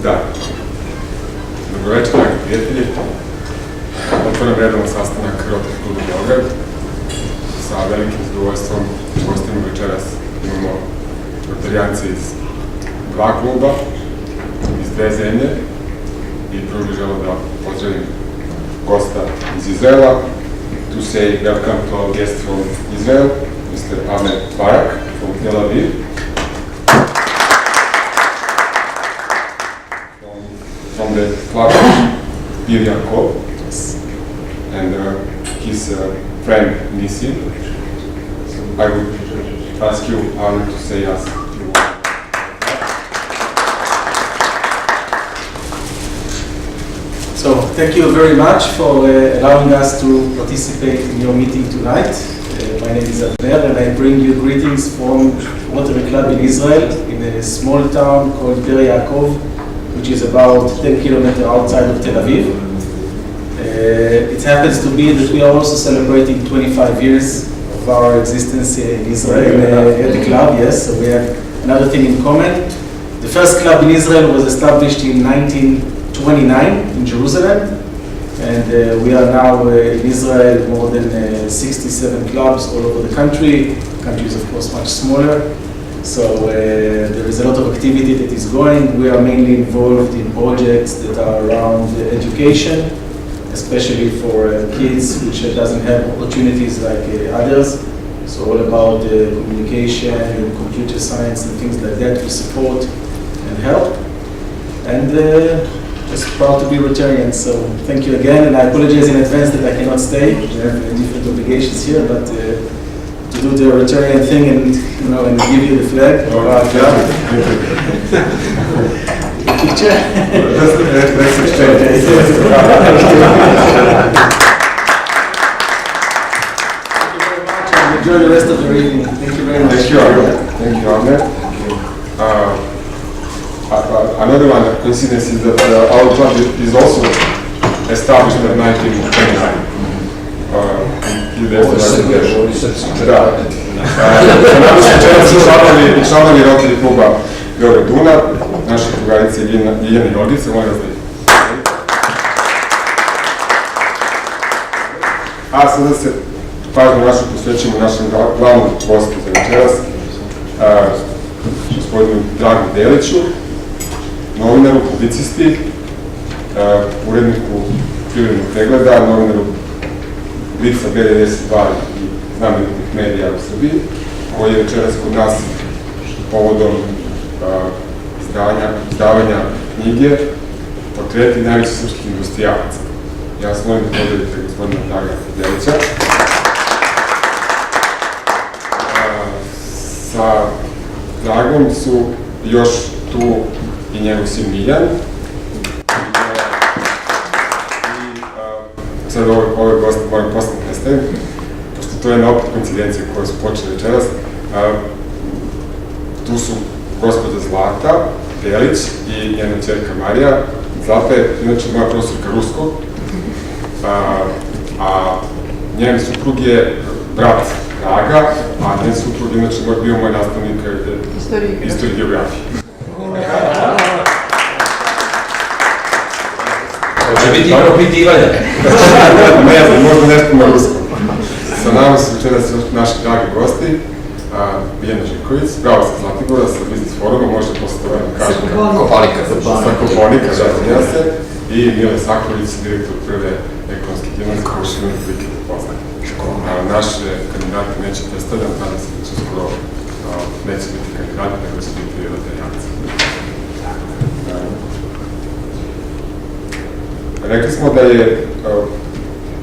Da. Dobro večer, dragi prijatelji. Otvaram redovan sastanak Rotary kluba Beograd. Sa velikim zadovoljstvom gostimo večeras. Imamo rotarijance iz dva kluba, iz dve zemlje. I prvo bih želeo da pozdravim gosta iz Izraela. To say welcome to our guest from Israel, Mr. Ahmed Barak from Tel Aviv. From the club Bir Yaakov and his friend Nissim. I would ask you, Ahmed, to say us. So, thank you very much for allowing us to participate in your meeting tonight. My name is Avner and I bring you greetings from Rotary Club in Israel, in a small town called Bir Yaakov, which is about 10 kilometers outside of Tel Aviv. It happens to be that we are also celebrating 25 years of our existence in Israel at the club, yes, so we have another thing in common. The first club in Israel was established in 1929 in Jerusalem, and we are now in Israel more than 67 clubs all over the country. The country is of course much smaller, so there is a lot of activity that is going. We are mainly involved in projects that are around education, especially for kids which doesn't have opportunities like others. So all about communication and computer science and things like that we support and help. And just proud to be Rotarian, so thank you again, and I apologize in advance that I cannot stay. We have different obligations here, but to do the Rotarian thing and and give you the flag. Picture. Let's exchange. Thank you very much, and enjoy the rest of the evening. Thank you very much. Thank you, Ahmed. Thank you, Ahmed. Another one coincidence is that our club is also established in 1929. Članovi Rotary kluba Beograd Dunav, naše drugarice Ljiljana i Olgica, molim vas da ih. A sada se pažnju našu posvećujemo našem glavnom gostu za večeras, gospodinu Dragu Deliću, novinaru, publicisti, uredniku Privrednog pregleda, novinaru Blica B92 i znamenitih medija u Srbiji, koji je večeras kod nas povodom izdavanja knjige Portreti najvećih srpskih industrijalaca. Ja vas molim da pozdravite gospodina Draga Delića. Sa Dragom su još tu i njegov sin Miljan. Sad ove goste moram posle predstavim, pošto to je jedna opet koincidencija koja su počeli večeras. Tu su gospođa Zlata Delić i njena ćerka Marija. Zlata je inače moja profesorka ruskog, a njen suprug je brat Draga, a njen suprug inače bio moj nastavnik istorije i geografije. Hoće biti i propitivanja. Ne znam, možda nešto na ruskom. Sa nama su večeras naši dragi gosti, Biljana Živković, pravo sa Zlatibora, sa Biznis foruma, možda posle toga da kažem. Sa Koponika, da se, i Mile Saković, direktor prve ekonomske djelatnosti koje širom Republike da poznaje. Naše kandidate neće predstavljati, nadam se da će skoro neće biti kandidati, nego će biti rotarijance. Rekli smo da je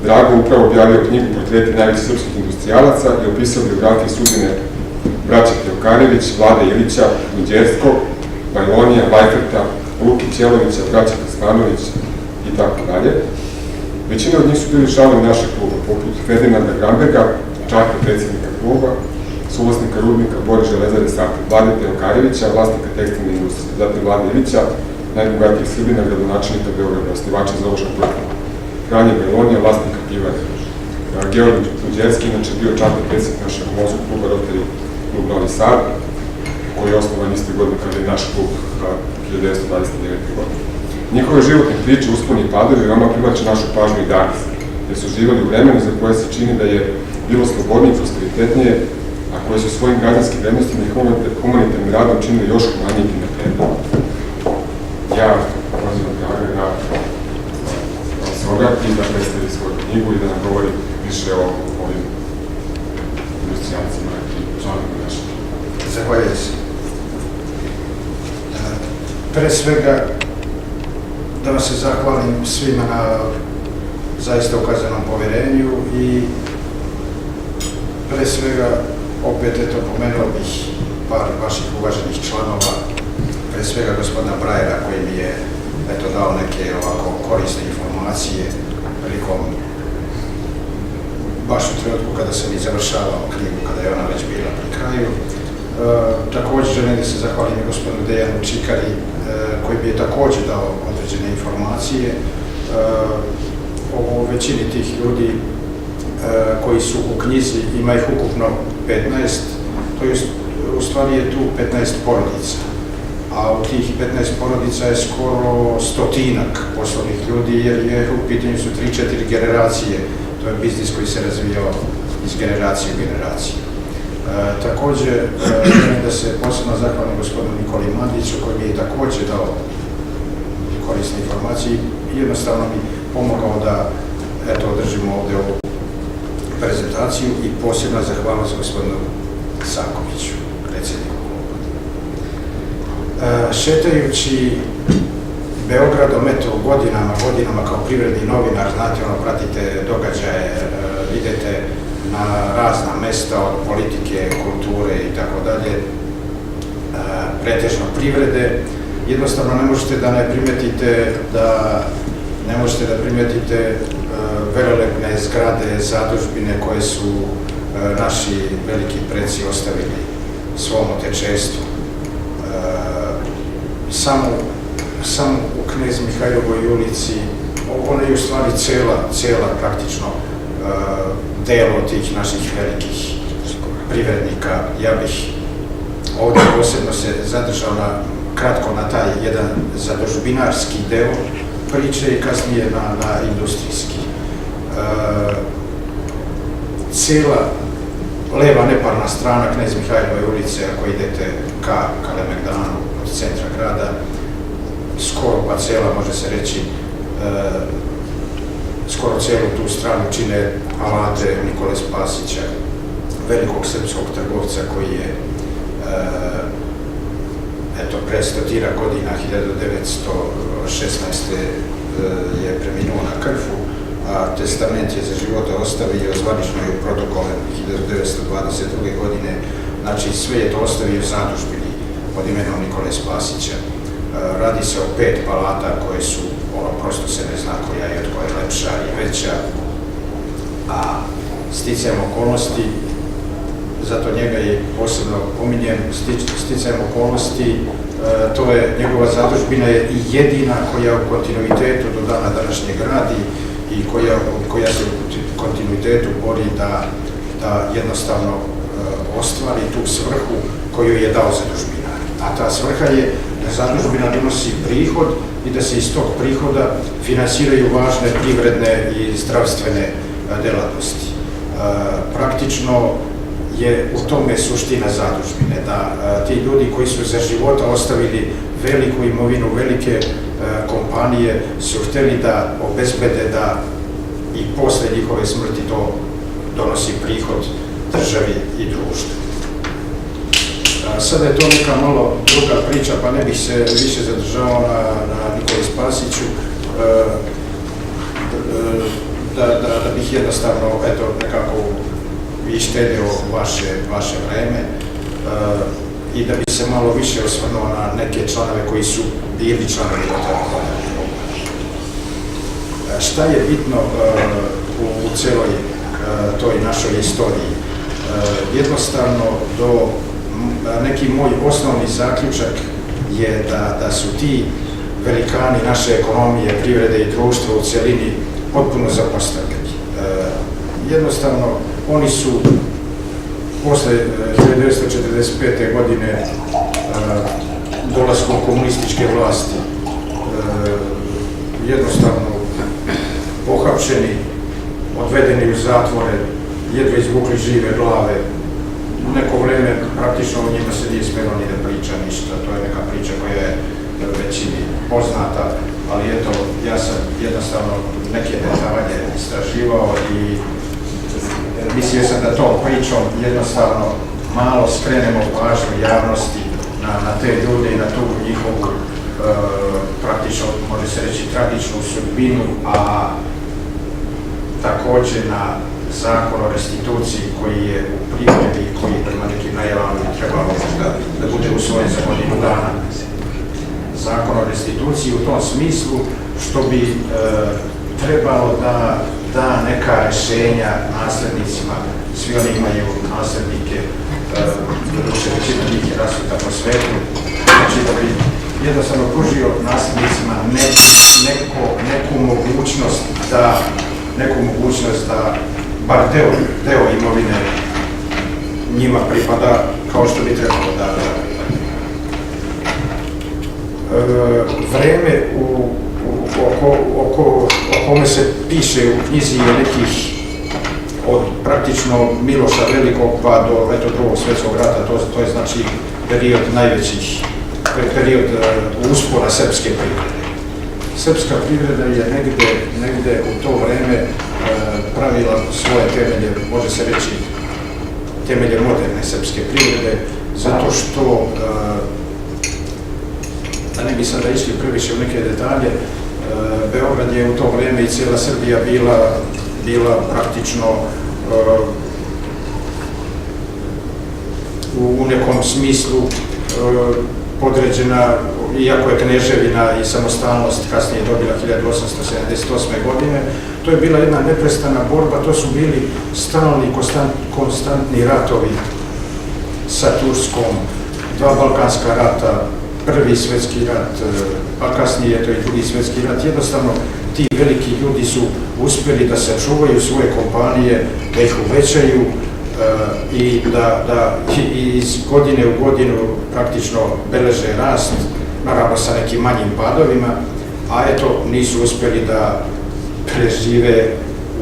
Drago upravo objavio knjigu Portreti najvećih srpskih industrijalaca i opisao biografije sudbine braća Teokarević, Vlade Ilića, Luđerskog, Bajlonija, Vajferta, Luki Ćelovića, braća Krstanović i tako dalje. Većina od njih su bili članovi našeg kluba, poput Ferdinanda Gramberga, čaka predsjednika kluba, suvlasnika rudnika Bore Železare Sartid, Vlade Teokarevića, vlasnika tekstilne industrije, zatim Vlade Ilića, najbogatijih Srbina, gradonačelnika Beograda, osnivača zoološkog vrta, Franje Bajlonija, vlasnika pivare, Georg Luđerski, inače bio čarter predsjednik našeg mozgu kluba Rotary klub Novi Sad, koji je osnovan iste godine kada je naš klub 1929. godine. Njihove životne priče, usponi i padovi veoma privlače našu pažnju i danas, jer su živali u vremenu za koje se čini da je bilo slobodnije i prosperitetnije, a koje su svojim građanskim vrednostima i humanitarnim radom činili još humanijim i naprednijim. Ja pozivam Dragana da se obrati i da predstavi svoju knjigu i da nam govori više o ovim industrijalcima i članovima naše. Zahvaljujem se. Pre svega, da vam se zahvalim svima na zaista ukazanom poverenju i pre svega, opet pomenuo bih par vaših uvaženih članova, pre svega gospodina Brajera koji mi je dao neke ovako korisne informacije prilikom baš u trenutku kada sam i završavao knjigu, kada je ona već bila pri kraju. Također želim da se zahvalim i gospodinu Dejanu Čikari koji bi je također dao određene informacije o većini tih ljudi koji su u knjizi, ima ih ukupno 15, to je u stvari je tu 15 porodica, a u tih 15 porodica je skoro 100-ak poslovnih ljudi jer je u pitanju su 3-4 generacije, to je biznis koji se razvijao iz generacije u generaciju. Također, želim da se posebno zahvalim gospodinu Nikoli Mandiću koji mi je također dao korisne informacije i jednostavno mi pomogao da održimo ovdje ovu prezentaciju i posebno zahvalnost gospodinu Sakoviću, predsjedniku kluba. Šetajući Beogradom, godinama kao privredni novinar, znate, pratite događaje, idete na razna mesta od politike, kulture i tako dalje, pretežno privrede, jednostavno ne možete da ne primetite velelepne zgrade, zadužbine koje su naši veliki preci ostavili svom otečestvu. Samo u Knez Mihajlovoj ulici, ona je u stvari cela praktično delo tih naših velikih privrednika. Ja bih ovdje posebno se zadržao kratko na taj jedan zadužbinarski deo priče i kasnije na industrijski. Cijela leva neparna strana Knez Mihajlove ulice, ako idete ka Kalemegdanu od centra grada, skoro pa cijela, može se reći, skoro cijelu tu stranu čine alate Nikole Spasića, velikog srpskog trgovca koji je pre 100 godina, 1916. je preminuo na Krfu, a testament je za života ostavio zvanično i protokolem 1922. godine. Znači, sve je to ostavio zadužbini pod imenom Nikole Spasića. Radi se o 5 palata koje su, prosto se ne zna koja je od koja je lepša i veća, a sticajem okolnosti, zato njega i posebno pominjem, sticajem okolnosti, to je, njegova zadužbina je i jedina koja u kontinuitetu do dana današnjeg radi i koja se u kontinuitetu bori da jednostavno ostvari tu svrhu koju je dao zadužbinar. A ta svrha je da zadužbina donosi prihod i da se iz tog prihoda finansiraju važne privredne i zdravstvene delatnosti. Praktično je u tome suština zadužbine, da ti ljudi koji su za života ostavili veliku imovinu, velike kompanije su hteli da obezbede da i posle njihove smrti to donosi prihod državi i društvu. Sada je to neka malo druga priča, pa ne bih se više zadržavao na Nikoli Spasiću, da bih jednostavno, nekako ištedio vaše vreme i da bi se malo više osvrnuo na neke članove koji su bili članovi kluba. Šta je bitno u celoj toj našoj istoriji? Jednostavno, neki moj osnovni zaključak je da su ti velikani naše ekonomije, privrede i društva u celini potpuno zapostavljeni. Jednostavno, oni su posle 1945. godine dolaskom komunističke vlasti jednostavno pohapšeni, odvedeni u zatvore, jedva izvukli žive glave. Neko vreme praktično o njima se nije smjelo ni da priča ništa, to je neka priča koja je većini poznata, ali eto, ja sam jednostavno neke detalje istraživao i mislio sam da tom pričom jednostavno malo skrenemo pažnju javnosti na te ljude i na tu njihovu praktično, može se reći, tragičnu sudbinu, a također na zakon o restituciji koji je u pripremi i koji prema nekim najavama trebalo da bude usvojen za godinu dana. Zakon o restituciji u tom smislu što bi trebalo da da neka rješenja nasljednicima, svi oni imaju nasljednike, većina njih je rasuta po svetu, znači da bi jednostavno pružio nasljednicima neku mogućnost da bar deo imovine njima pripada kao što bi trebalo da vreme o kome se piše u knjizi je nekih od praktično Miloša Velikog pa do Drugog svjetskog rata, to je znači period uspona srpske privrede. Srpska privreda je negde u to vreme pravila svoje temelje, može se reći temelje moderne srpske privrede, zato što, da ne bi sada išli previše u neke detalje, Beograd je u to vreme i cijela Srbija bila praktično u nekom smislu podređena, iako je kneževina i samostalnost kasnije dobila 1878. godine, to je bila jedna neprestana borba, to su bili stalni, konstantni ratovi sa Turskom, dva balkanska rata, Prvi svjetski rat, a kasnije to i Drugi svjetski rat. Jednostavno, ti veliki ljudi su uspjeli da sačuvaju svoje kompanije, da ih uvećaju i da iz godine u godinu praktično beleže rast, naravno sa nekim manjim padovima, a eto nisu uspjeli da prežive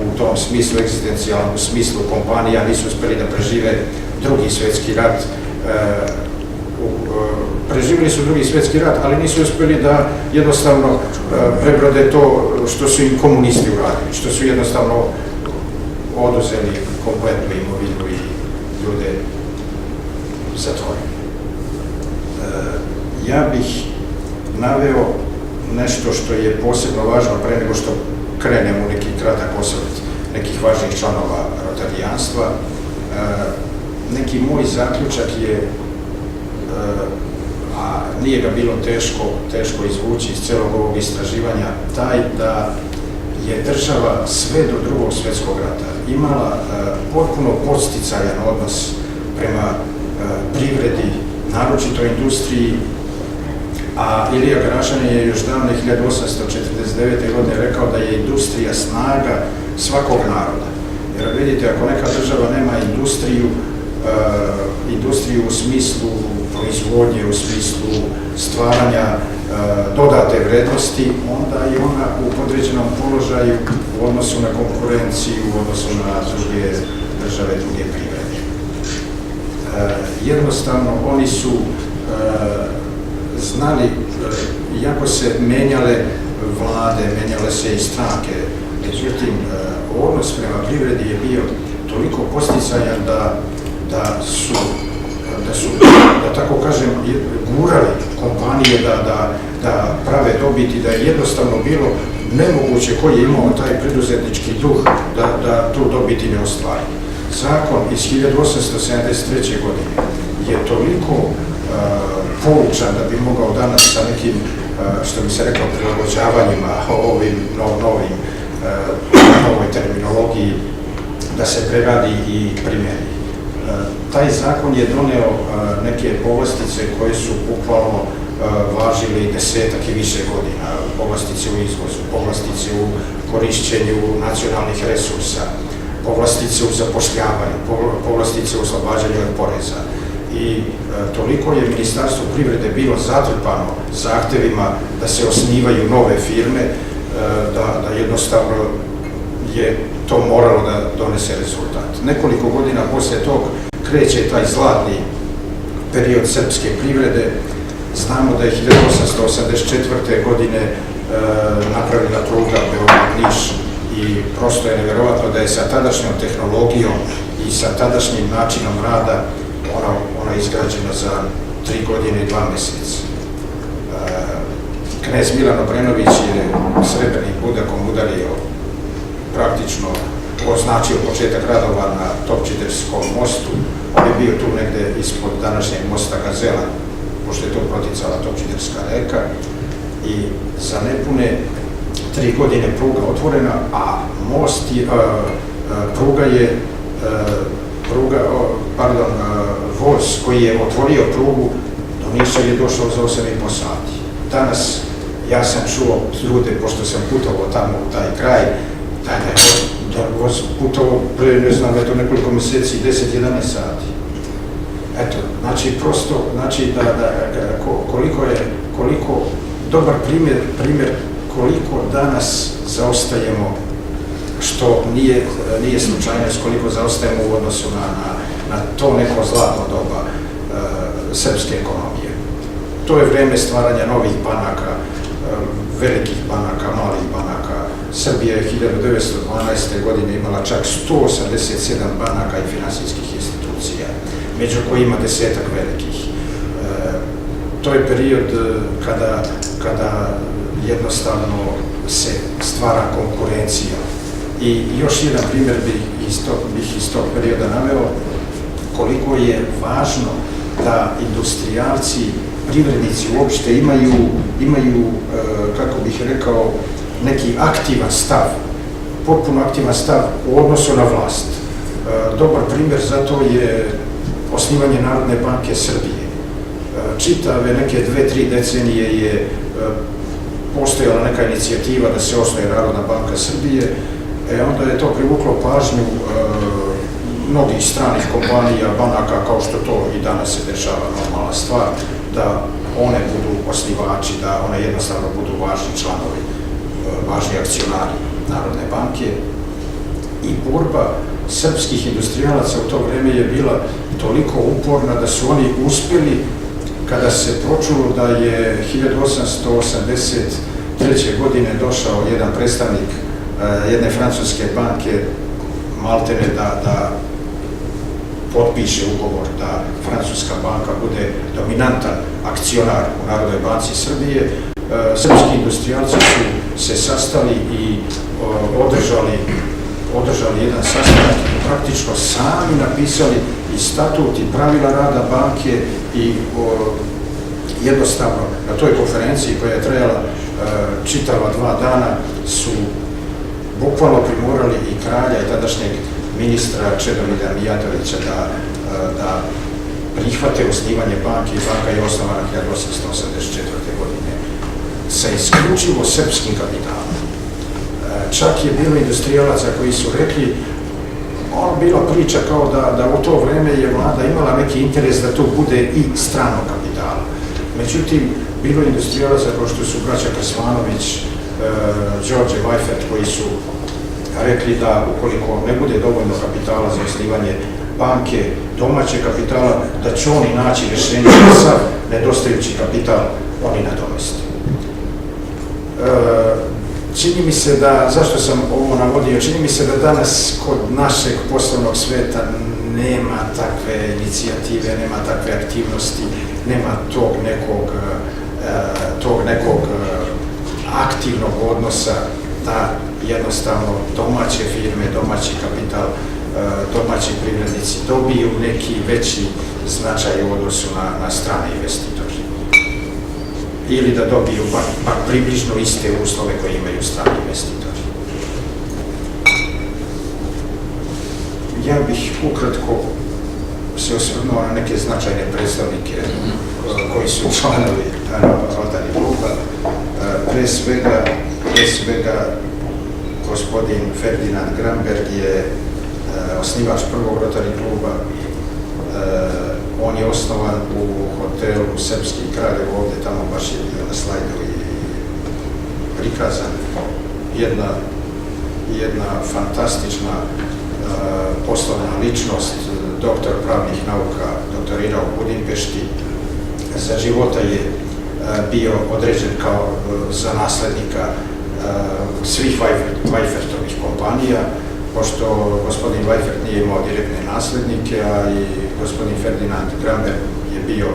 u tom smislu, egzistencijalnom smislu kompanija, nisu uspjeli da prežive Drugi svjetski rat. Preživjeli su Drugi svjetski rat, ali nisu uspjeli da jednostavno prebrode to što su im komunisti uradili, što su jednostavno oduzeli kompletnu imovinu i ljude zatvorili. Ja bih naveo nešto što je posebno važno pre nego što krenem u neki kratak osvrt nekih važnih članova rotarijanstva. Neki moj zaključak je, a nije ga bilo teško izvući iz celog ovog istraživanja, taj da je država sve do Drugog svjetskog rata imala potpuno podsticajan odnos prema privredi, naročito industriji, a Ilija Grašanin je još davne 1849. godine rekao da je industrija snaga svakog naroda. Jer vidite, ako neka država nema industriju u smislu proizvodnje, u smislu stvaranja dodate vrednosti, onda je ona u podređenom položaju u odnosu na konkurenciju, u odnosu na druge države, druge privrede. Jednostavno, oni su znali, iako se menjale vlade, menjale se i stranke, međutim, odnos prema privredi je bio toliko posticajan da tako kažem, gurali kompanije da prave dobiti, da je jednostavno bilo nemoguće koji je imao taj preduzetnički duh da tu dobiti ne ostvari. Zakon iz 1873. godine je toliko poučan da bi mogao danas sa nekim, što bi se rekao, prilagođavanjima ovim novoj terminologiji da se preradi i primjeni. Taj zakon je doneo neke povlastice koje su bukvalno važili desetak i više godina. Povlastice u izvozu, povlastice u korišćenju nacionalnih resursa, povlastice u zapošljavanju, povlastice u oslobađanju od poreza. i toliko je Ministarstvo privrede bilo zatrpano zahtevima da se osnivaju nove firme, da jednostavno je to moralo da donese rezultat. Nekoliko godina poslije tog kreće taj zlatni period srpske privrede. Znamo da je 1884. godine napravila pruga Beograd-Niš i prosto je nevjerovatno da je sa tadašnjom tehnologijom i sa tadašnjim načinom rada ona izgrađena za 3 godine i 2 mjeseca. Knez Milan Obrenović je srebrnim budakom udario, praktično označio početak radova na Topčiderskom mostu. On je bio tu negde ispod današnjeg mosta Gazela, pošto je to proticala Topčiderska reka, i za nepune 3 godine pruga otvorena, a voz koji je otvorio prugu do Niša je došao za 8,5 sati. Danas, ja sam čuo ljude, pošto sam putovao tamo u taj kraj, da je voz putovao pre, ne znam, eto nekoliko mjeseci, 10-11 sati. Eto, znači, prosto, znači koliko dobar primjer koliko danas zaostajemo, što nije slučajnost, koliko zaostajemo u odnosu na to neko zlatno doba srpske ekonomije. To je vreme stvaranja novih banaka, velikih banaka, malih banaka. Srbija je 1912. godine imala čak 187 banaka i finansijskih institucija, među kojima 10-ak velikih. To je period kada jednostavno se stvara konkurencija. I još jedan primjer bih iz tog perioda naveo, koliko je važno da industrijalci, privrednici uopšte imaju, kako bih rekao, neki aktivan stav, potpuno aktivan stav u odnosu na vlast. Dobar primjer za to je osnivanje Narodne banke Srbije. Čitave neke 2-3 decenije je postojala neka inicijativa da se osnuje Narodna banka Srbije, onda je to privuklo pažnju mnogih stranih kompanija, banaka, kao što to i danas se dešava, normalna stvar, da one budu osnivači, da one jednostavno budu važni članovi, važni akcionari Narodne banke. I borba srpskih industrijalaca u to vreme je bila toliko uporna da su oni uspjeli, kada se pročulo da je 1883. godine došao jedan predstavnik jedne francuske banke, maltene da potpiše ugovor da francuska banka bude dominantan akcionar u Narodnoj banci Srbije, srpski industrijalci su se sastali i održali jedan sastanak i praktično sami napisali i statut i pravila rada banke i jednostavno na toj konferenciji koja je trajala čitava 2 dana su bukvalno primorali i kralja i tadašnjeg ministra Čedomira Mijatovića da prihvate osnivanje banke i banka je osnovana 1884. godine sa isključivo srpskim kapitalom. Čak je bilo industrijalaca koji su rekli, bila priča kao da u to vreme je vlada imala neki interes da to bude i stranog kapitala. Međutim, bilo je industrijalaca kao što su braća Krsmanović, Đorđe Vajfert, koji su rekli da ukoliko ne bude dovoljno kapitala za osnivanje banke, domaće kapitala, da će oni naći rješenje da sav nedostajući kapital oni nadomesti. Čini mi se da, zašto sam ovo navodio, čini mi se da danas kod našeg poslovnog sveta nema takve inicijative, nema takve aktivnosti, nema tog nekog aktivnog odnosa da jednostavno domaće firme, domaći kapital, domaći privrednici dobiju neki veći značaj u odnosu na strane investitore. Ili da dobiju bar približno iste uslove koje imaju strani investitori. Ja bih ukratko se osvrnuo na neke značajne predstavnike koji su članovi Rotary kluba. Pre svega gospodin Ferdinand Gramberg je osnivač prvog Rotary kluba. On je osnovan u hotelu Srpski Kraljev, ovdje tamo baš je bio na slajdu i prikazan. Jedna fantastična poslovna ličnost, doktor pravnih nauka, doktorirao u Budimpešti. Za života je bio određen kao za naslednika svih Weifertovih kompanija, pošto gospodin Weifert nije imao direktne naslednike, a i gospodin Ferdinand Gramberg je bio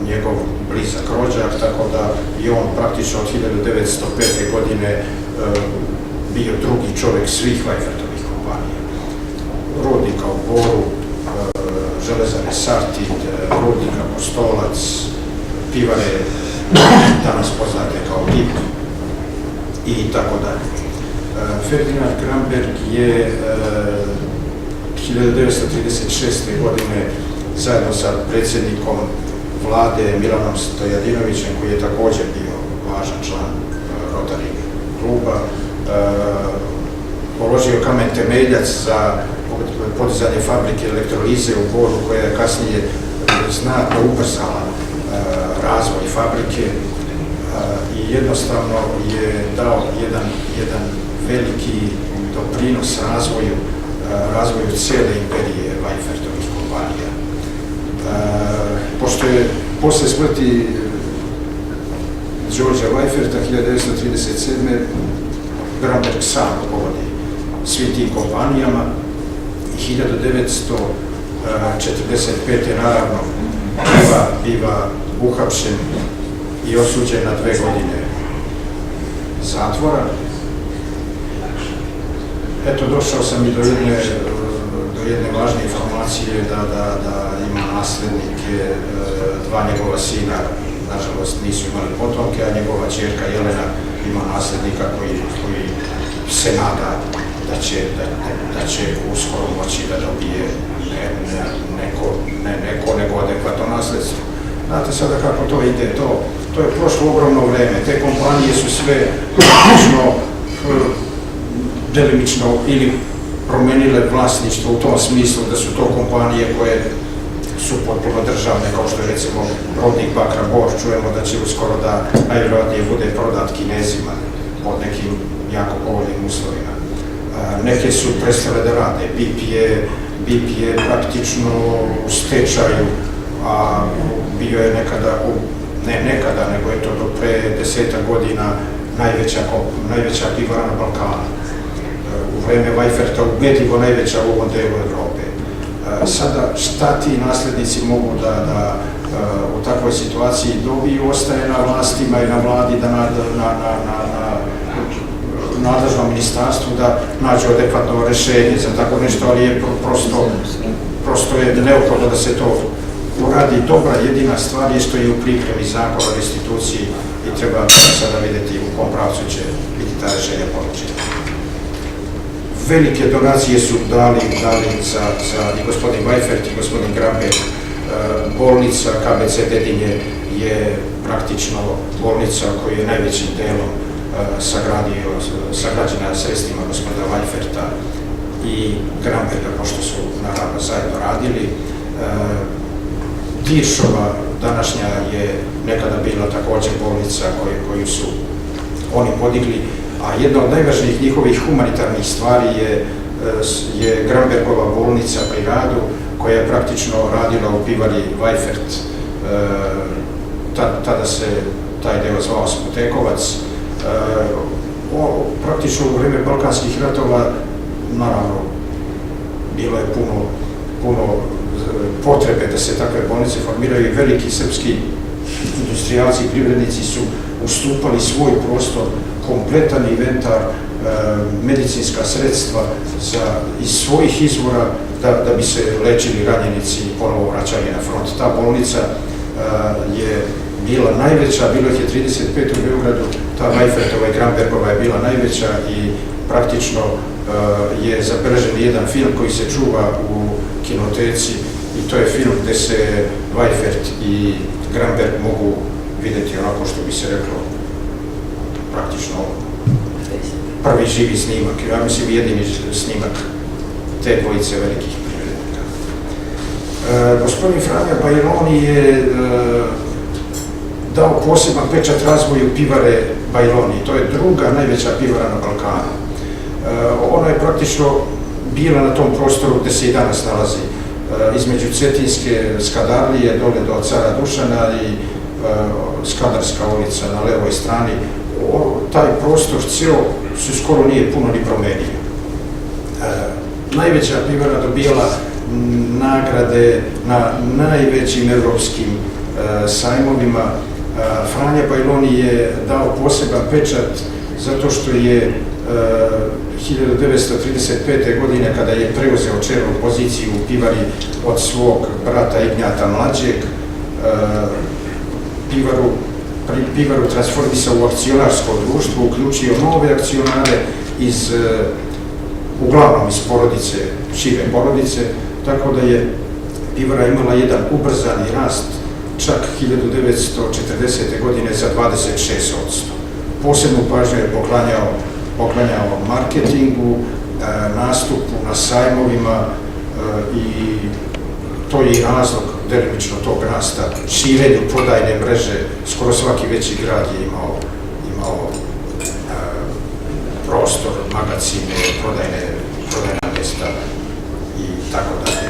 njegov blizak rođak, tako da i on praktično od 1905. godine bio drugi čovjek svih Weifertovih kompanija. Rudnika u Boru, železare Sartid, rudnika Kostolac, pivare danas poznate kao Dip i tako dalje. Ferdinand Gramberg je 1936. godine zajedno sa predsjednikom vlade Milanom Stojadinovićem, koji je također bio važan član Rotary kluba, položio kamen temeljac za podizanje fabrike elektrolize u Boru, koja je kasnije znatno ubrzala razvoj fabrike i jednostavno je dao jedan veliki doprinos razvoju cijele imperije Weifertovih kompanija. Pošto je posle smrti Georgea Weiferta 1937. Gramberg sam rukovodi svim tim kompanijama i 1945. naravno biva uhapšen i osuđen na 2 godine zatvora. Eto, došao sam i do jedne važne informacije da ima naslednike, 2 njegova sina, nažalost nisu imali potomke, a njegova ćerka Jelena ima naslednika koji se nada da će uskoro moći da dobije neko nego adekvatno nasledstvo. Znate sada kako to ide, to je prošlo ogromno vreme, te kompanije su sve delimično ili promenile vlasništvo u tom smislu da su to kompanije koje su potpuno državne, kao što je recimo Rodnik Bakra Bor, čujemo da će uskoro da najvjerojatnije bude prodat Kinezima pod nekim jako povoljnim uslovima. Neke su prestale da rade, BIP je praktično u stečaju, a bio je nekada, nego je to do pre 10 godina najveća pivara na Balkanu. U vreme Weiferta ubedljivo najveća u ovom delu Evrope. Sada šta ti naslednici mogu da u takvoj situaciji dobiju, ostaje na vlastima i na vladi da na nadležnom ministarstvu da nađu adekvatno rešenje za tako nešto, ali je prosto je neophodno da se to uradi. Dobra jedina stvar je što je u pripremi zakon o restituciji i treba sada vidjeti u kom pravcu će biti ta rešenja ponuđena. Velike donacije su dali za i gospodin Weifert i gospodin Gramberg. Bolnica KBC Dedinje je praktično bolnica koju je najvećim delom sagrađena sredstvima gospodina Weiferta i Gramberga, pošto su naravno zajedno radili. Tiršova današnja je nekada bila također bolnica koju su oni podigli, a jedna od najvažnijih njihovih humanitarnih stvari je Grambergova bolnica pri Radu, koja je praktično radila u pivari Weifert. Tada se taj deo zvao Smutekovac. Praktično u vreme Balkanskih ratova, naravno, bilo je puno potrebe da se takve bolnice formiraju i veliki srpski industrijalci i privrednici su ustupali svoj prostor, kompletan inventar, medicinska sredstva iz svojih izvora da bi se lečili ranjenici i ponovo vraćali na front. Ta bolnica je bila najveća, bilo ih je 35 u Beogradu, ta Weifertova i Grambergova je bila najveća i praktično je zabeležen jedan film koji se čuva u kinoteci i to je film gde se Weifert i Gramberg mogu vidjeti onako što bi se reklo praktično prvi živi snimak, ja mislim jedini snimak te dvojice velikih privrednika. Gospodin Franjo Bajroni je dao poseban pečat razvoju pivare Bajroni. To je druga najveća pivara na Balkanu. Ona je praktično bila na tom prostoru gde se i danas nalazi, između Cetinske Skadarlije dole do Cara Dušana i Skadarska ulica na levoj strani. Taj prostor cijel se skoro nije puno ni promenio. Najveća pivara dobijala nagrade na najvećim evropskim sajmovima. Franja Bajroni je dao poseban pečat zato što je 1935. godine, kada je preuzeo čelnu poziciju u pivari od svog brata Ignjata Mlađeg, pivaru transformisao u akcionarsko društvo, uključio nove akcionare uglavnom iz porodice, šire porodice, tako da je pivara imala jedan ubrzani rast, čak 1940. godine za 26%. Posebnu pažnju je poklanjao marketingu, nastupu na sajmovima i to je i razlog delimično tog rasta, širenju prodajne mreže. Skoro svaki veći grad je imao prostor, magazine, prodajna mjesta i tako dalje.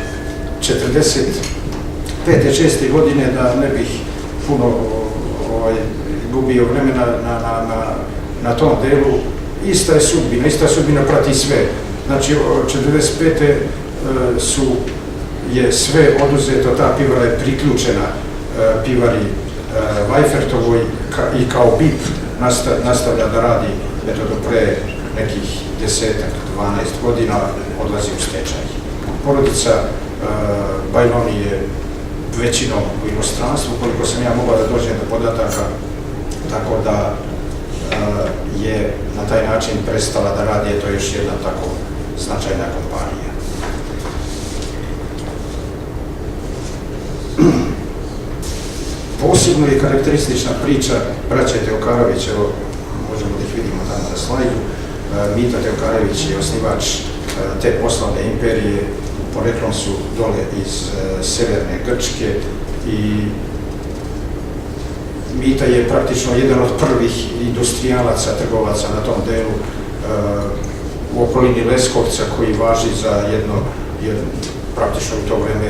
45. godine, da ne bih puno gubio vremena na tom delu, ista sudbina prati sve. Znači, od 45. je sve oduzeto, ta pivara je priključena pivari Vajfertovoj i kao BIP nastavlja da radi, eto do pre nekih 10-12 godina odlazi u stečaj. Porodica Bajroni je većinom u inostranstvu, koliko sam ja mogao da dođem do podataka, tako da je na taj način prestala da radi, to je još jedna tako značajna kompanija. Posebno je karakteristična priča braće Teokarović, evo možemo da ih vidimo tamo na slajdu. Mito Teokarović je osnivač te poslovne imperije, poreklom su dole iz severne Grčke i Mita je praktično jedan od prvih industrijalaca, trgovaca na tom delu u okolini Leskovca, koji važi za jedno praktično u to vreme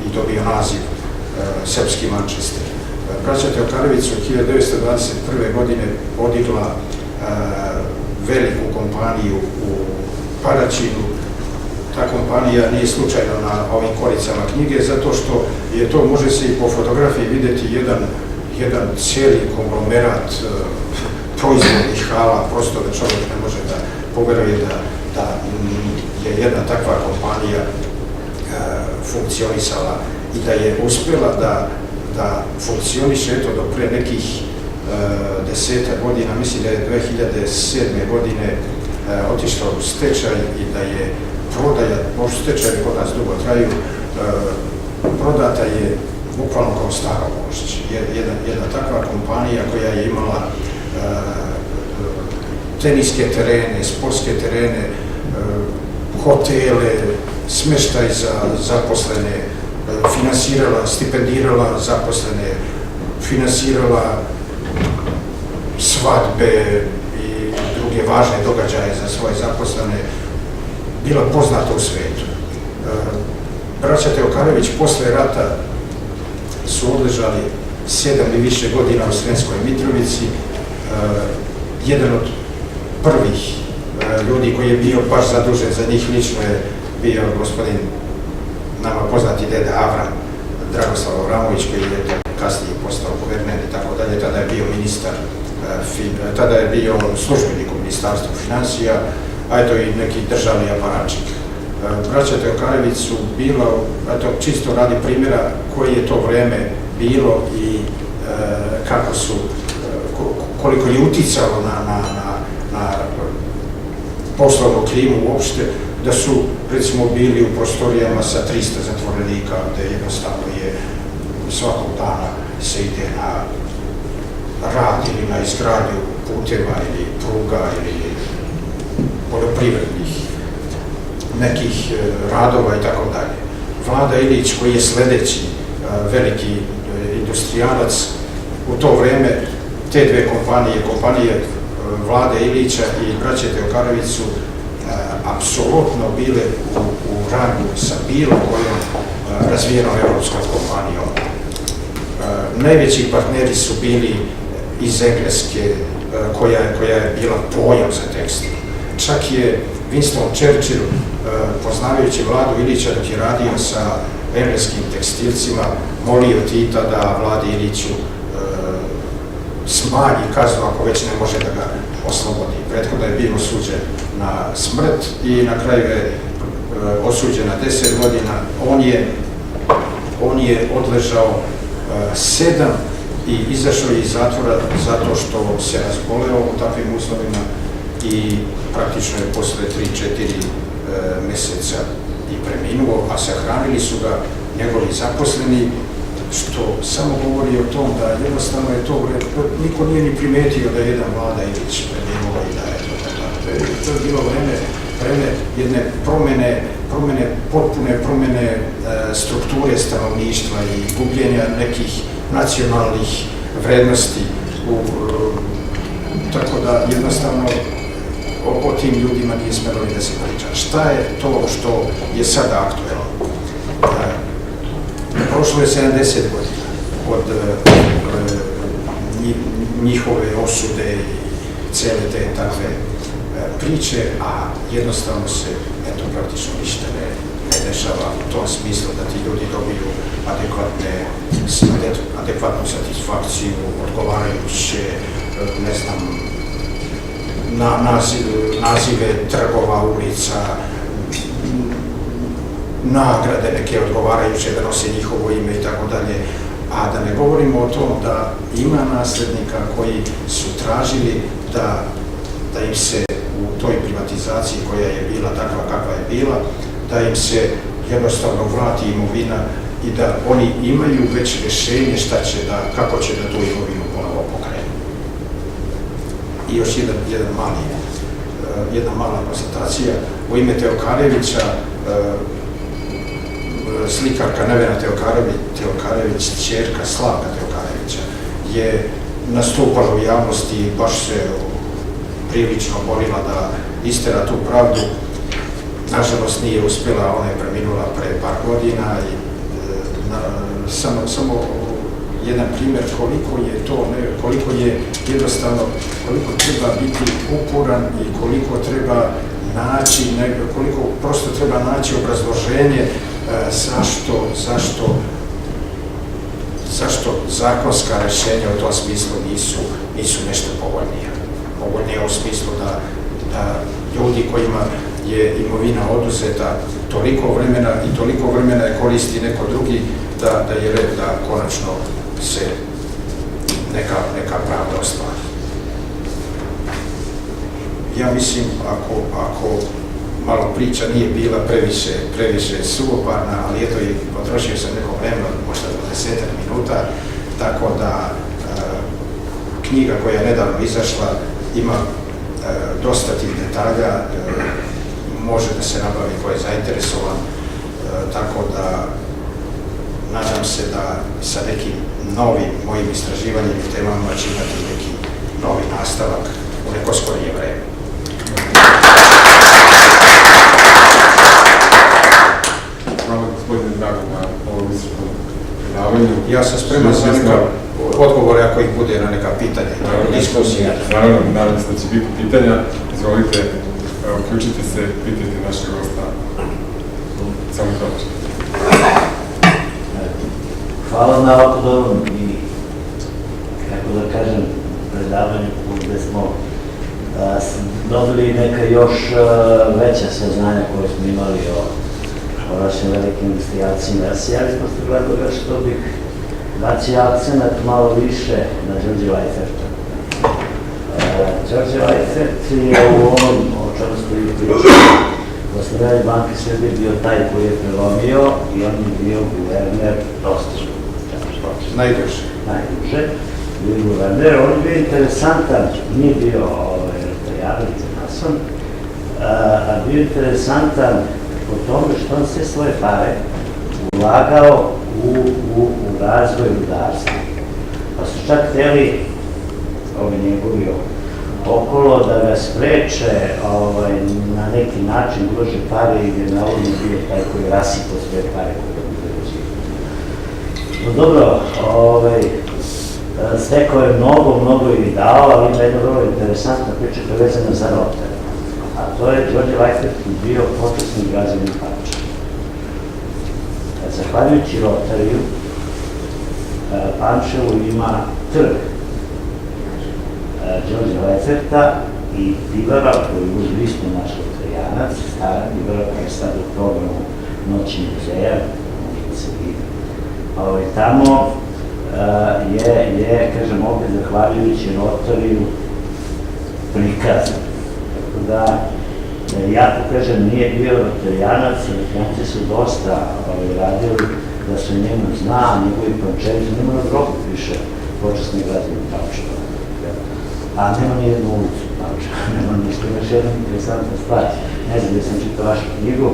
i dobio naziv srpski Manchester. Braća Teokarović su 1921. godine podigla veliku kompaniju u Paraćinu. Ta kompanija nije slučajno na ovim koricama knjige, zato što je to, može se i po fotografiji vidjeti, jedan cijeli konglomerat proizvodnih hala, prosto da čovjek ne može da poveruje da je jedna takva kompanija funkcionisala i da je uspjela da funkcioniše eto do pre nekih 10 godina, mislim da je 2007. godine otišla u stečaj i da je prodaja, možda stečajevi kod nas dugo traju, prodata je bukvalno kao staro mošće. Jedna takva kompanija koja je imala teniske terene, sportske terene, hotele, smještaj za zaposlene, finansirala, stipendirala zaposlene, finansirala svadbe i druge važne događaje za svoje zaposlene, bila poznata u svijetu. Braća Teokarović posle rata su odležali 7 i više godina u Sremskoj Mitrovici. Jedan od prvih ljudi koji je bio baš zadužen za njih lično je bio gospodin nama poznati deda Avram Dragoslav Avramović, koji je kasnije postao guverner i tako dalje. Tada je bio ministar, tada je bio službenik u Ministarstvu financija, a eto i neki državni aparačik. Braća Teokarović su bila, eto čisto radi primjera koje je to vreme bilo i kako su, koliko je uticalo na poslovnu klimu uopšte, da su recimo bili u prostorijama sa 300 zatvorenika, gde jednostavno je svakog dana se ide na rad ili na izgradnju puteva ili pruga ili poljoprivrednih nekih radova i tako dalje. Vlada Ilić, koji je sledeći veliki industrijalac, u to vreme te dve kompanije Vlade Ilića i braće Teokarević su apsolutno bile u rangu sa bilo kojom razvijenom evropskom kompanijom. Najveći partneri su bili iz Engleske, koja je bila pojam za tekstil. Čak je Winston Churchill, poznavajući Vladu Ilića dok je radio sa engleskim tekstilcima, molio Tita da Vladi Iliću smanji kaznu ako već ne može da ga oslobodi. Prethodno je bio osuđen na smrt i na kraju je osuđen na 10 godina. On je odležao 7 i izašao iz zatvora zato što se razboleo u takvim uslovima i praktično je posle 3-4 meseca i preminuo, a sahranili su ga njegovi zaposleni, što samo govori o tom da jednostavno je to, niko nije ni primetio da je jedan Vlada Ilić preminuo i da je to tako. To je bilo vreme jedne potpune promene strukture stanovništva i gubljenja nekih nacionalnih vrednosti. Tako da jednostavno o tim ljudima nije smelo ni da se priča. Šta je to što je sada aktuelno? Prošlo je 70 godina od njihove osude i cele te takve priče, a jednostavno se praktično ništa ne dešava u tom smislu da ti ljudi dobiju adekvatnu satisfakciju, odgovarajuće, ne znam, nazive trgova, ulica, nagrade neke odgovarajuće da nose njihovo ime i tako dalje, a da ne govorimo o tom da ima naslednika koji su tražili da im se u toj privatizaciji koja je bila takva kakva je bila, da im se jednostavno vrati imovina i da oni imaju već rješenje kako će da tu imovinu ponovo pokrenu. I još jedna mala konstatacija. U ime Teokarevića, slikarka Nevena Teokarević, ćerka Slavka Teokarevića, je nastupala u javnosti i baš se prilično borila da istera tu pravdu. Nažalost nije uspjela, ona je preminula pre par godina i samo jedan primjer koliko je jednostavno, koliko treba biti uporan i koliko treba naći, koliko prosto treba naći obrazloženje zašto zakonska rješenja u tom smislu nisu nešto povoljnije. Povoljnije u smislu da ljudi kojima je imovina oduzeta toliko vremena je koristi neko drugi, da je red da konačno se neka pravda ostvari. Ja mislim, ako malo priča nije bila previše suvoparna, ali eto i potrošio sam neko vremena, možda 10 minuta, tako da knjiga koja je nedavno izašla ima dosta tih detalja, može da se nabavi ko je zainteresovan, tako da nadam se da sa nekim novim mojim istraživanjem i temama će imati neki novi nastavak u neko skorije vreme. Hvala gospodine Drago na ovom iscrpnom predavanju. Ja sam spreman za neka odgovore ako ih bude na neka pitanja. Naravno, nadam se da će biti pitanja. Izvolite, uključite se, pitajte našeg gosta. Samo to. Hvala na ovako dobrom i, kako da kažem, predavanju gde smo dobili neka još veća saznanja koje smo imali o vašim velikim investijacijama. Ja se javim posle gledala što bih bacio akcenat malo više na Đorđe Vajferta. Đorđe Vajfert je u ovom, o čemu smo i pričali, posle Banke Srbije bio taj koji je prelomio i on je bio guverner dosta Najduže. Bio je guverner, on je bio interesantan, nije bio Jadrić Nason, a bio interesantan po tome što on sve svoje pare ulagao u razvoj rudarstva. Pa su čak htjeli ovi njegovi okolo da ga spreče na neki način ulože pare i je navodno bio taj koji rasipao sve pare koje bi zarađivao. No dobro, stekao je mnogo i dao, ali ima jedna vrlo interesantna priča koja je vezana za Rotary. A to je Đorđe Vajfert bio počasni građanin Pančeva. Zahvaljujući Rotariju, Pančevo ima trg Đorđe Vajferta i pivara koju je isto naš Rotarijanac, stara pivara koja je sada u programu Noći muzeja, možete se vidjeti. Tamo je, kažem, opet zahvaljujući Rotariju prikazan. Tako da, jako, kažem, nije bio Rotarijanac, Rotarijance su dosta radili da se njemu zna, njegovi Pančevi, nema na Evropu piše počasni građanin Pančeva. A nema ni jednu ulicu Pančeva, nema ništa, imaš jedna interesantna stvar. Ne znam da sam čitao vašu knjigu,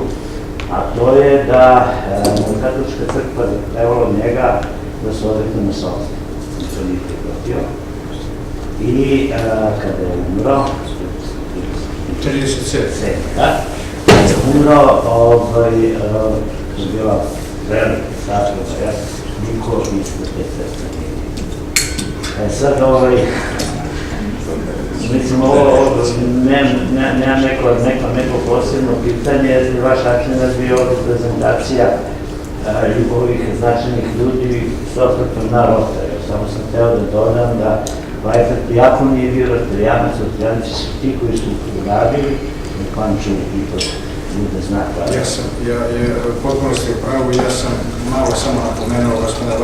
a to je da katolička crkva zahtevala od njega da se odrekne na sopstvo. To nije prihvatio. I kada je umro, 37. Kada je umro, je bila velika sačeva, niko ispod te crkve nije. Sad, mislim, nemam neko posebno pitanje, vaš akcenat bio ovdje prezentacija ovih značajnih ljudi s osvrtom na Rotariju. Samo sam hteo da dodam da Vajfert jako nije bio Rotarijanac, Rotarijanici su ti koji su uradili, u Pančevu i to bude znak. Potpuno ste u pravu, ja sam malo samo napomenuo gospodina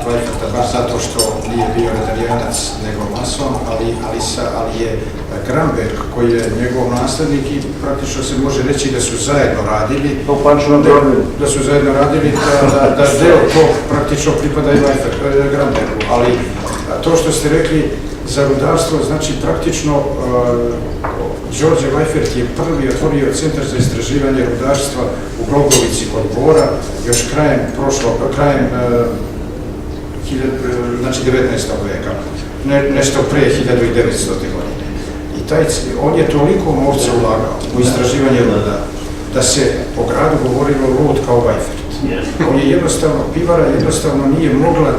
Vajferta, baš zato što nije bio Rotarijanac nego mason, ali je Gramberg, koji je njegov naslednik i praktično se može reći da su zajedno radili, da deo tog praktično pripada i Grambergu, ali to što ste rekli za rudarstvo, znači praktično Đorđe Vajfert je prvi otvorio centar za istraživanje rudarstva u Glogovici kod Bora, još krajem 19. veka, nešto pre 1900. godine. I on je toliko novca ulagao u istraživanje ruda, da se po gradu govorilo rud kao Vajfert. On je pivara jednostavno nije mogla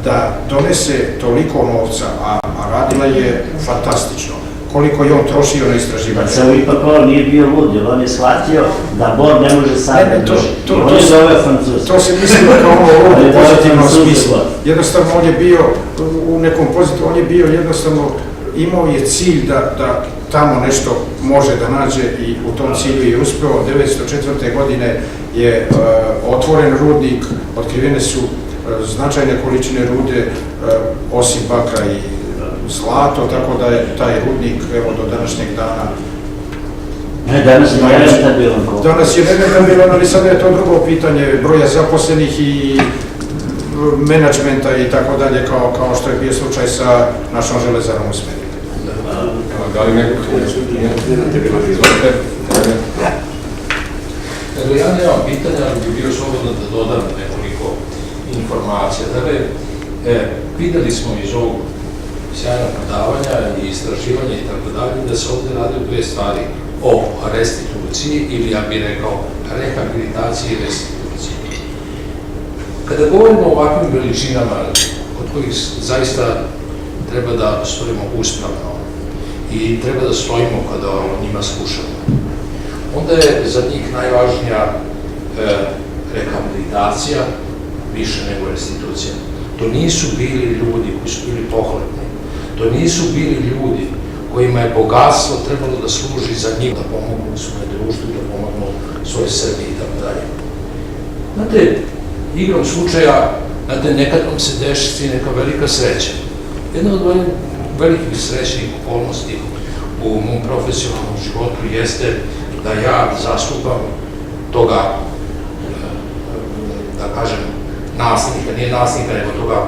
da donese toliko novca, a radila je fantastično. Koliko je on trošio na istraživanje. Samo ipak on nije bio lud, jer on je shvatio da Bor ne može sam da drži. I on je zove Francuz. To se mislilo kao ono u pozitivnom smislu. Jednostavno on je bio u nekom pozitivnom, on je bio jednostavno, imao je cilj da tamo nešto može da nađe i u tom cilju je uspeo. 1904. godine je otvoren rudnik, otkrivene su značajne količine rude, osim bakra i zlato, tako da je taj rudnik, evo, do današnjeg dana... Danas je nerentabilan. Danas je nerentabilan, ali sada je to drugo pitanje broja zaposlenih i menadžmenta i tako dalje, kao što je bio slučaj sa našom železarom u Smederevu. Da li neko izvolite? Evo, ja nemam pitanja, ali bi bio slobodno da dodam nekoliko informacija. Dakle, videli smo iz ovog sjajnog predavanja i istraživanja i tako dalje, da se ovde radi o dve stvari, o restituciji ili, ja bih rekao, rehabilitaciji i restituciji. Kada govorimo o ovakvim veličinama, kod kojih zaista treba da stojimo uspravno i treba da stojimo kada o njima slušamo, onda je za njih najvažnija rehabilitacija više nego restitucija. To nisu bili ljudi koji su bili pohlepni. To nisu bili ljudi kojima je bogatstvo trebalo da služi za njih, da pomognu svoje društvu, da pomognu svoje Srbiji i tako dalje. Znate, igrom slučaja, nekad vam se desi neka velika sreća. Jedna od velikih srećnih okolnosti u mom profesionalnom životu jeste da ja zastupam toga, da kažem, naslednika, nije naslednika, nego toga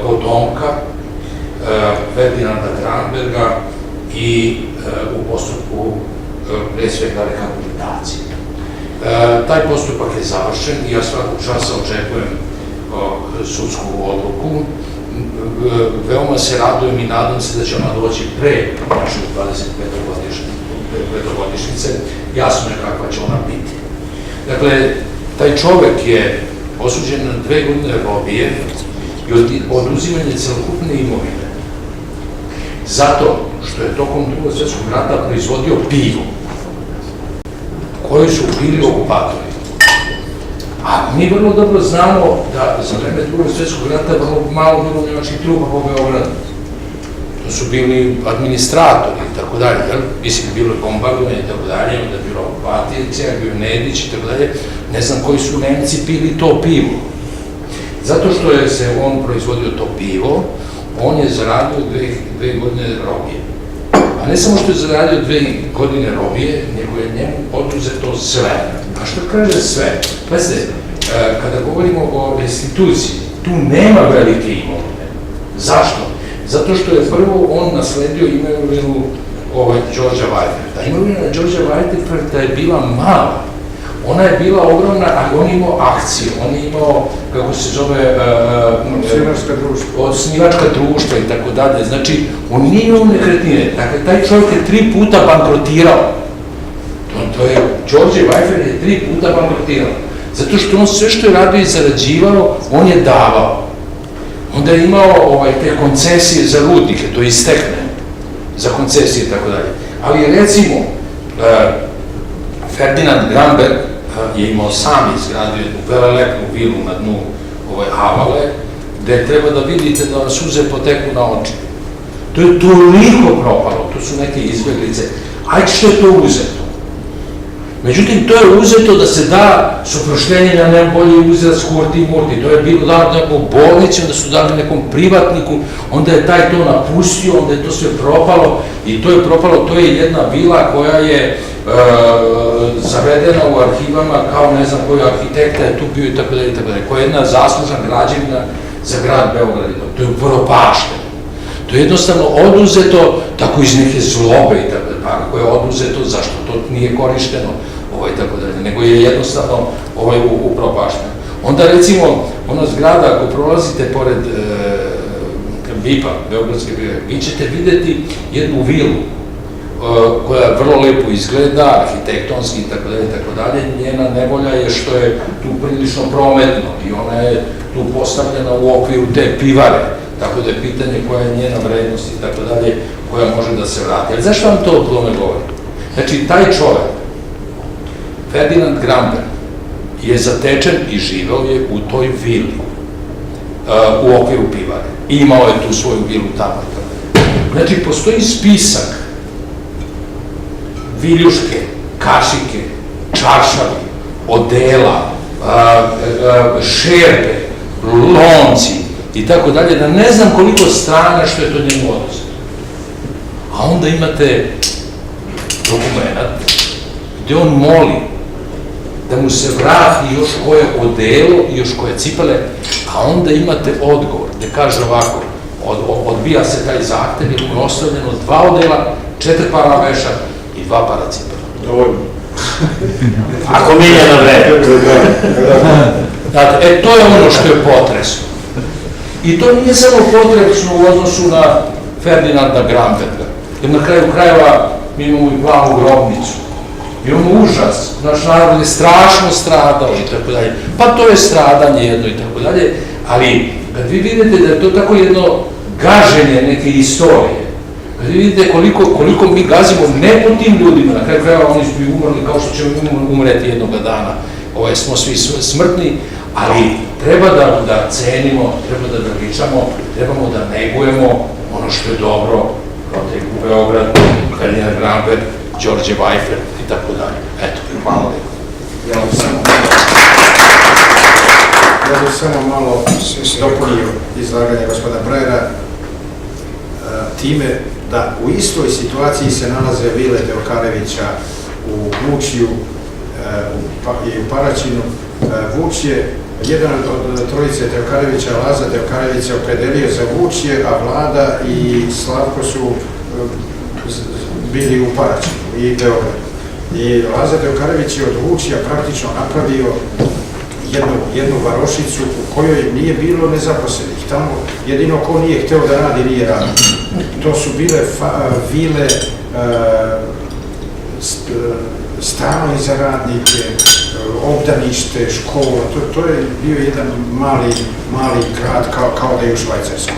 potomka Ferdinanda Gramberga i u postupku pre svega rehabilitacije. Taj postupak je završen i ja svakog časa očekujem sudsku odluku. Veoma se radujem i nadam se da će ona doći pre naše 25-godišnjice. Jasno je kakva će ona biti. Dakle, taj čovek je osuđen na 2 godine robije i oduzimanje celokupne imovine. Zato što je tokom Drugog svjetskog rata proizvodio pivo koju su pili okupatori. A mi vrlo dobro znamo da za vreme Drugog svjetskog rata vrlo malo bilo nemačkih trupa po Beogradu. To su bili administratori i tako dalje, mislim, bilo je bombardovanje i tako dalje, onda je bilo okupacija, bio je Nedić i tako dalje. Ne znam koji su Nemci pili to pivo. Zato što je se on proizvodio to pivo, on je zaradio 2 godine robije. A ne samo što je zaradio 2 godine robije, nego je njemu oduzeto sve. A što kaže sve? Pazite, kada govorimo o restituciji, tu nema velike imovine. Zašto? Zato što je prvo on nasledio imovinu Đorđa Vajferta. Imovina Đorđa Vajferta je bila mala. Ona je bila ogromna, ali on imao akcije, on je imao, kako se zove, osnivačka društva i tako dalje. Znači, on nije imao nekretnine. Dakle, taj čovjek je 3 puta bankrotirao. To je, Đorđe Vajfer je 3 puta bankrotirao. Zato što on sve što je radio i zarađivao, on je davao. Onda je imao te koncesije za rudnike, to istekne, za koncesije i tako dalje. Ali recimo, Ferdinand Gramberg je imao sam izgradio jednu velelepnu vilu na dnu Avale, gde treba da vidite da vam suze poteku na oči. To je toliko propalo, to su neke izbjeglice. Ajde što je to uzeto? Međutim, to je uzeto da se da suproštenje na najbolji uzet Kurti i Murti. To je bilo dano nekom bolnici, onda su dali nekom privatniku, onda je taj to napustio, onda je to sve propalo i to je propalo, to je jedna vila koja je zavedena u arhivama kao ne znam koji arhitekta je tu bio i tako dalje, koja je jedna zaslužna građevina za grad Beograd. To je upropašteno. To je jednostavno oduzeto tako iz neke zlobe i tako dalje, pa ako je oduzeto, zašto to nije korišteno, tako dalje, nego je jednostavno upropašteno. Onda recimo, ona zgrada, ako prolazite pored BIP-a, Beogradske bive, vi ćete videti jednu vilu koja vrlo lepo izgleda, arhitektonski i tako dalje, njena nevolja je što je tu prilično prometno i ona je tu postavljena u okviru te pivare, tako da je pitanje koja je njena vrednost i tako dalje, koja može da se vrati. Ali zašto vam to o tome govori? Znači, taj čovek, Ferdinand Gramberg, je zatečen i živeo je u toj vili, u okviru pivare. I imao je tu svoju vilu tamo. Znači, postoji spisak viljuške, kašike, čaršavi, odela, šerpe, lonci i tako dalje, da ne znam koliko strana što je to njemu oduzeto. A onda imate dokumenat gde on moli da mu se vrati još koje odelo i još koje cipele, a onda imate odgovor gde kaže ovako, odbija se taj zahtev jer mu je ostavljeno 2 odela, 4 para veša i 2 para cipela. Dovoljno. Ako milje na vreme. Znate, to je ono što je potresno. I to nije samo potresno u odnosu na Ferdinanda Gramberga, jer na kraju krajeva mi imamo i plavu grobnicu. Imamo užas, naš narod je strašno stradao i tako dalje. Pa to je stradanje jedno i tako dalje, ali kad vi vidite da je to tako jedno gaženje neke istorije, kad vi vidite koliko mi gazimo ne po tim ljudima, na kraju krajeva oni su umrli kao što ćemo umreti jednog dana, smo svi smrtni, ali treba da cenimo, treba da veličamo, trebamo da negujemo ono što je dobro, protiv u Beograd, Ferdinand Gramberg, Đorđe Vajfer i tako dalje. Eto, hvala lijepo. Ja bih samo malo dopunio izlaganje gospodina Brajera time da u istoj situaciji se nalaze vile Teokarevića u Vučiju i u Paraćinu. Vuč je jedan od trojice Teokarevića, Laza Teokarević se opredelio za Vučje, a Vlada i Slavko su bili u Paraćinu i Beogradu. I Laza Teokarević je od Vučija praktično napravio jednu varošicu u kojoj nije bilo nezaposlenih. Tamo jedino ko nije hteo da radi, nije radio. To su bile vile, stanovi za radnike, obdanište, škola, to je bio jedan mali grad kao da je u Švajcarskoj.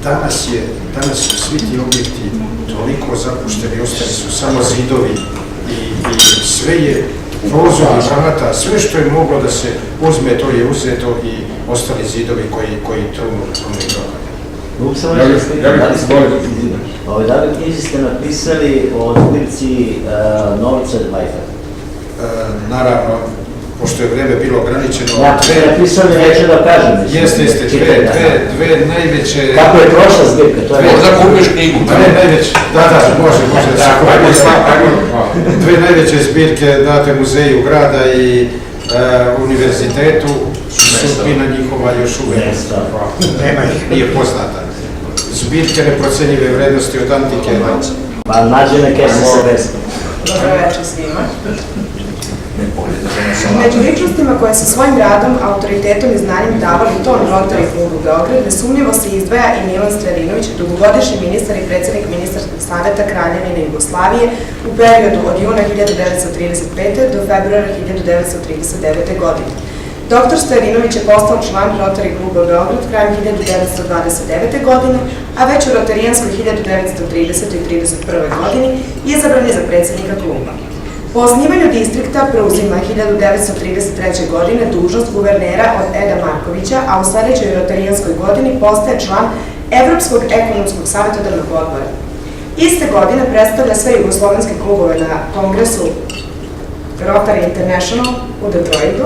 Danas su svi ti objekti toliko zapušteni, ostali su samo zidovi i sve je prozori, vrata, sve što je moglo da se uzme, to je uzeto i ostali zidovi koji trunu toga. Da li knjiži ste napisali o zbirci Novica Dvajfa? Naravno, pošto je vreme bilo ograničeno... Napisali neću da kažem. Jeste, dve najveće... Kako je prošla zbirka? Možda kupiš knjigu. Može da se kupi. Dve najveće zbirke date muzeju grada i univerzitetu, sudbina njihova još uvek nema ih, nije poznata. Zbirke neprocenjive vrednosti od antike. Pa nađene kese se beskom. Dobro večer svima. Među ličnostima koje su svojim radom, autoritetom i znanjem davali ton Rotary klubu Beograd, nesumnjivo se izdvaja i Milan Stojadinović, dugogodišnji ministar i predsednik Ministarskog saveta Kraljevine Jugoslavije u periodu od juna 1935. do februara 1939. godine. Dr. Stojadinović je postao član Rotary kluba Beograd krajem 1929. godine, a već u Rotarijanskoj 1930. i 1931. godini izabran je za predsednika kluba. Po osnivanju distrikta preuzima 1933. godine dužnost guvernera od Eda Markovića, a u sledećoj Rotarijanskoj godini postaje član Evropskog ekonomskog savjetodavnog odbora. Iste godine predstavlja sve jugoslovenske klubove na kongresu Rotary International u Detroitu.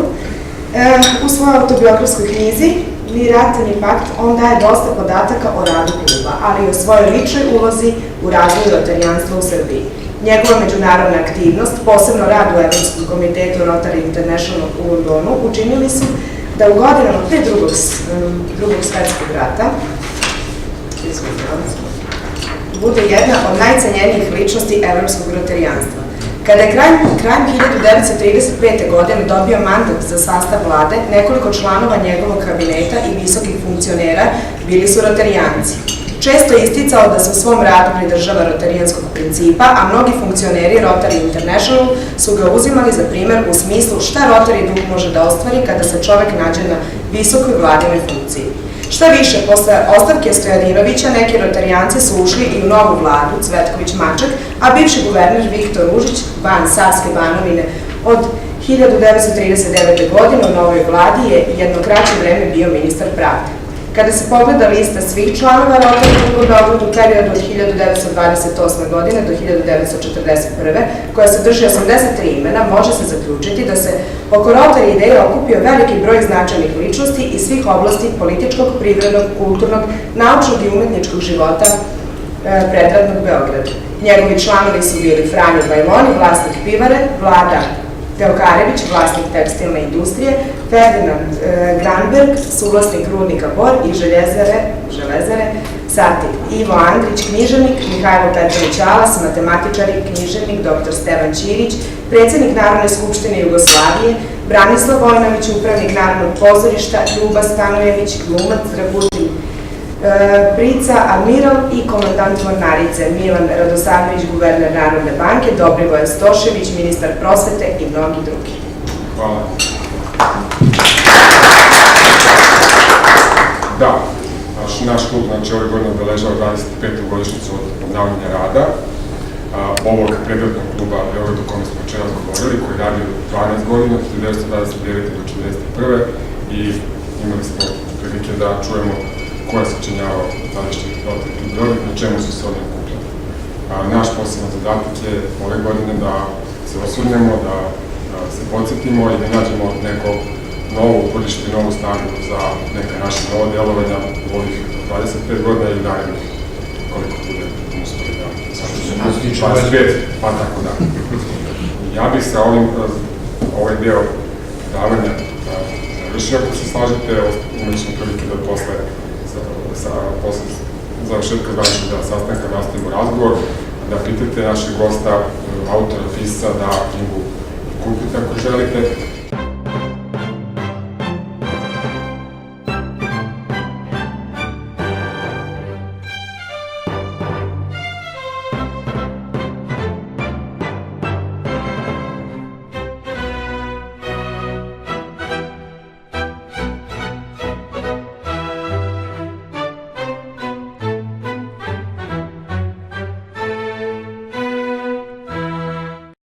U svojoj autobiografskoj knjizi Ni rat ni pakt on daje dosta podataka o radu kluba, ali i o svojoj ličnoj ulozi u razvoju rotarijanstva u Srbiji. Njegova međunarodna aktivnost, posebno rad u Evropskom komitetu Rotary International u Londonu, učinili su da u godinama pre drugog svetskog rata bude jedna od najcenjenijih ličnosti evropskog rotarijanstva. Kada je krajem 1935. godine dobio mandat za sastav vlade, nekoliko članova njegovog kabineta i visokih funkcionera bili su rotarijanci. Često je isticao da se u svom radu pridržava rotarijanskog principa, a mnogi funkcioneri Rotary International su ga uzimali za primer u smislu šta Rotary duh može da ostvari kada se čovek nađe na visokoj vladinoj funkciji. Šta više, posle ostavke Stojadinovića, neki rotarijanci su ušli i u novu vladu, Cvetković-Maček, a bivši guverner Viktor Ružić, van Savske Banovine, od 1939. godine u novoj vladi je jedno kraće vreme bio ministar pravde. Kada se pogleda lista svih članova Rotary kluba Beograd u periodu od 1928. godine do 1941. koja sadrži 83 imena, može se zaključiti da se oko Rotary ideje okupio veliki broj značajnih ličnosti iz svih oblasti političkog, privrednog, kulturnog, naučnog i umetničkog života predratnog Beograda. Njegovi članovi su bili Franjo Bajloni, vlasnik pivare, Vlada Teokarević, vlasnik tekstilne industrije, Ferdinand Granberg, suvlasnik rudnika Bor i železare Sartid, Ivo Andrić, književnik, Mihajlo Petrović Alas, matematičar i književnik, dr. Stevan Ćirić, predsednik Narodne skupštine Jugoslavije, Branislav Vojnović, upravnik Narodnog pozorišta, Ljuba Stanojević, glumac, Dragutin Prica, admiral i komandant mornarice, Milan Radosavljević, guverner Narodne banke, Dobrivoje Stošević, ministar prosvete i mnogi drugi. Hvala. Da, naš klub ove godine obeležava 25. godišnjicu od obnavljanja rada ovog predratnog kluba Beograd o kome smo večeras govorili, koji radi 12 godina, od 1929. do 1941. i imali smo prilike da čujemo ko je sačinjavao tadašnji Rotary klub Beograd, na čemu su se oni okupljali. Naš poseban zadatak je ove godine da se osvrnemo, da se podsjetimo i da nađemo neko novo uporište, novu snagu za neka naša nova delovanja u ovih 25 godina i narednih koliko bude uspeli da sačinjamo. 25, pa tako da. Ja bih sa ovaj deo davanja završio, ako se slažete, imat ćemo prilike da posle završetka današnjeg sastanka nastavimo razgovor. da pitate našeg gosta, autora, pisca, da knjigu kupite ako želite.